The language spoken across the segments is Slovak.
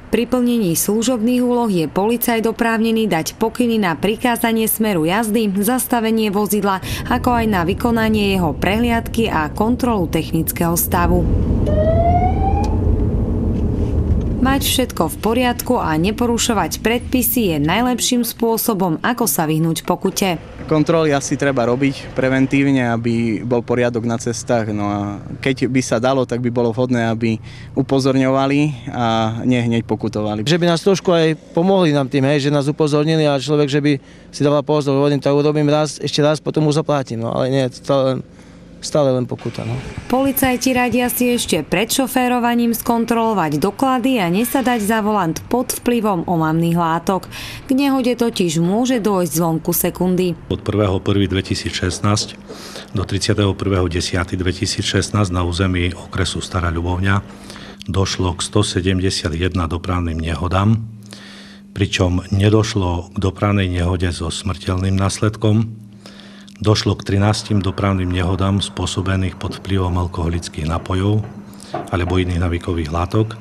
Pri plnení služobných úloh je policajt oprávnený dať pokyny na prikázanie smeru jazdy, zastavenie vozidla, ako aj na vykonanie jeho prehliadky a kontrolu technického stavu. Mať všetko v poriadku a neporušovať predpisy je najlepším spôsobom, ako sa vyhnúť pokute. Kontroly asi treba robiť preventívne, aby bol poriadok na cestách. No a keď by sa dalo, tak by bolo vhodné, aby upozorňovali a nie hneď pokutovali. Že by nás trošku aj pomohli nám tým, hej, že nás upozornili a človek, že by si dával pozor, hovorím, to urobím ešte raz, potom už zaplatím, no ale nie, stále len pokuta. No. Policajti radia si ešte pred šoférovaním skontrolovať doklady a nesadať za volant pod vplyvom omamných látok. K nehode totiž môže dôjsť zvonku sekundy. Od 1.1.2016 do 31.10.2016 na území okresu Stará Ľubovňa došlo k 171 dopravným nehodám, pričom nedošlo k dopravnej nehode so smrteľným následkom. Došlo k 13 dopravným nehodám spôsobených pod vplyvom alkoholických nápojov alebo iných navykových látok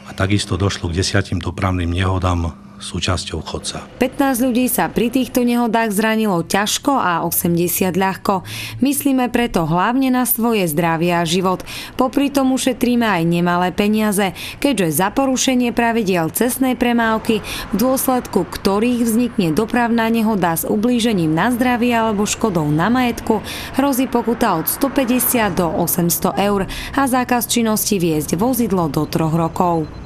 a takisto došlo k 10 dopravným nehodám súčasťou chodca. 15 ľudí sa pri týchto nehodách zranilo ťažko a 80 ľahko. Myslíme preto hlavne na svoje zdravie a život. Popri tom ušetríme aj nemalé peniaze, keďže za porušenie pravidiel cestnej premávky, v dôsledku ktorých vznikne dopravná nehoda s ublížením na zdravie alebo škodou na majetku, hrozí pokuta od 150 do 800 eur a zákaz činnosti viesť vozidlo do 3 rokov.